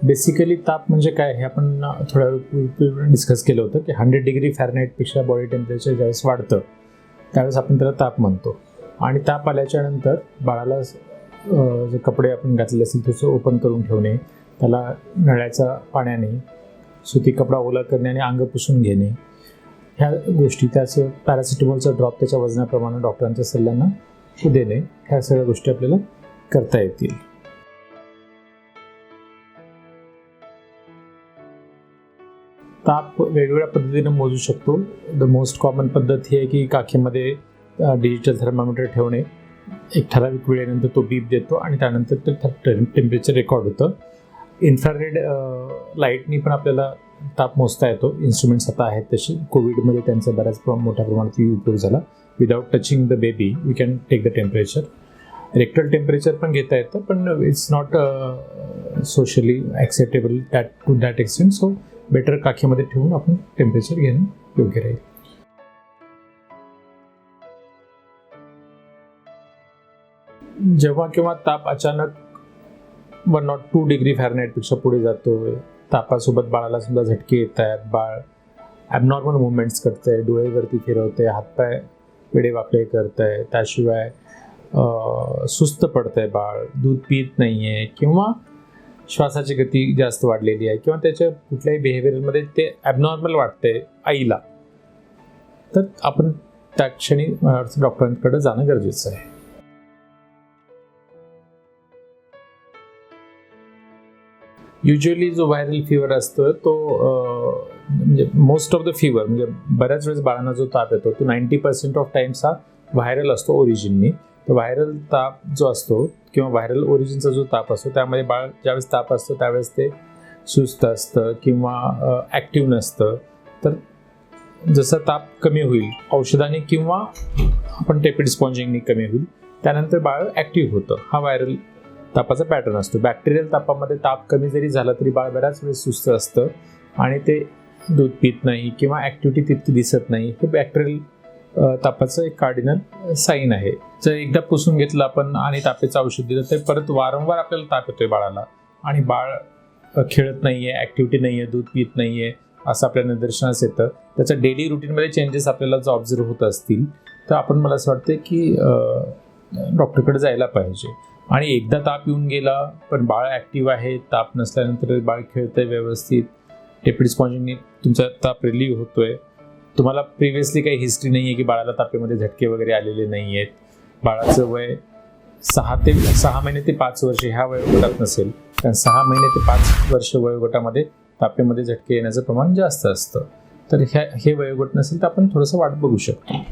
Basically ताप म्हणजे काय हे आपण थोड्या वेळ डिस्कस केलं होतं की 100 डिग्री फॅरनहाईटपेक्षा बॉडी टेम्परेचर ज्यावेळेस वाढतं त्यावेळेस आपण त्याला ताप म्हणतो. आणि ताप आल्याच्या नंतर बाळाला जे कपडे आपण घातलेले असतील त्याचं ओपन करून ठेवणे, त्याला नळ्याच्या पाण्याने सुती कपडा ओला करणे आणि अंग पुसून घेणे, ह्या गोष्टी, त्याचं पॅरासिटामॉलचा ड्रॉप त्याच्या वजनाप्रमाणे डॉक्टरांच्या सल्ल्यानं देणे, ह्या सगळ्या गोष्टी आपल्याला करता येतील. ताप वेगवेगळ्या पद्धतीने मोजू शकतो. द मोस्ट कॉमन पद्धत ही आहे की काखेमध्ये डिजिटल थर्मामीटर ठेवणे, एक ठराविक वेळेनंतर तो बीप देतो आणि त्यानंतर ते टेम्परेचर रेकॉर्ड होतं. इन्फ्रारेड लाईटनी पण आपल्याला ताप मोजता येतो. इन्स्ट्रुमेंट्स आता आहेत तसे. कोविडमध्ये त्यांचा बऱ्याच मोठ्या प्रमाणात उपयोग झाला. Without touching the baby we can take the temperature. Rectal temperature पण घेता येतं, पण it's not socially acceptable to that extent. So better काखेमध्ये ठेवून आपण टेम्परेचर घेणं योग्य राहील. जेव्हा केव्हा ताप अचानक 102 डिग्री फॅरनहाईटपेक्षा पुढे जातो, तापासोबत बाळाला सुद्धा झटके येत आहेत, बाळ ॲबनॉर्मल मुवमेंट्स करतंय, डोळेवरती फिरवते, हातपाय वेडे वाकडे करतंय, त्याशिवाय सुस्त पडतंय बाळ, दूध पीत नाही आहे, किंवा श्वासाची गती जास्त वाढलेली आहे, किंवा त्याच्या कुठल्याही बिहेवियरमध्ये ते ॲबनॉर्मल वाटतंय आईला, तर आपण त्या क्षणी डॉक्टरांकडे जाणं गरजेचं आहे. युजली जो व्हायरल फीवर असतो तो म्हणजे मोस्ट ऑफ द फीवर, म्हणजे बऱ्याच वेळेस बाळांना जो ताप येतो तो 90% ऑफ टाइम्स हा व्हायरल असतो ओरिजिननी. तर व्हायरल ताप जो असतो किंवा व्हायरल ओरिजिनचा जो ताप असतो त्यामध्ये बाळ ज्यावेळेस ताप असतो त्यावेळेस ते सुस्त असतं किंवा ॲक्टिव्ह नसतं. तर जसं ताप कमी होईल औषधाने किंवा आपण टेपिड स्पॉन्जिंगनी कमी होईल, त्यानंतर बाळ ॲक्टिव्ह होतं. हा व्हायरल तापाचा पॅटर्न असतो. बॅक्टेरियल तापामध्ये ताप कमी जरी झाला तरी बाळ बऱ्याच वेळेस सुस्त असतं आणि ते दूध पित नाही किंवा ॲक्टिव्हिटी तितकी दिसत नाही. हे बॅक्टेरियल तापाचं एक कार्डिनल साईन आहे. जर एकदा पुसून घेतलं आपण आणि तापेचं औषध दिलं तर परत वारंवार आपल्याला ताप येतोय बाळाला आणि बाळ खेळत नाही आहे, ॲक्टिव्हिटी नाही आहे, दूध पित नाही आहे असं आपल्या निदर्शनास येतं. त्याचं डेली रुटीनमध्ये चेंजेस आपल्याला जर ऑब्झर्व होत असतील तर आपण, मला असं वाटतं की डॉक्टरकडे जायला पाहिजे. आणि एकदा ताप येऊन गेला पण बाळ ॲक्टिव्ह आहे, ताप नसल्यानंतर बाळ खेळतंय व्यवस्थित, टेपिड स्पॉन्जिंगने तुमचा ताप रिलीव्ह होतोय, तुम्हाला प्रिव्हियसली काही हिस्ट्री नाही आहे की बाळाला तापेमध्ये झटके वगैरे आलेले नाही आहेत, बाळाचं वय 6 महिने ते 5 वर्ष ह्या वयोगटात नसेल, कारण 6 महिने ते 5 वर्ष वयोगटामध्ये तापेमध्ये झटके येण्याचं प्रमाण जास्त असतं, तर हे वयोगट नसेल तर आपण थोडंसं वाट बघू शकतो.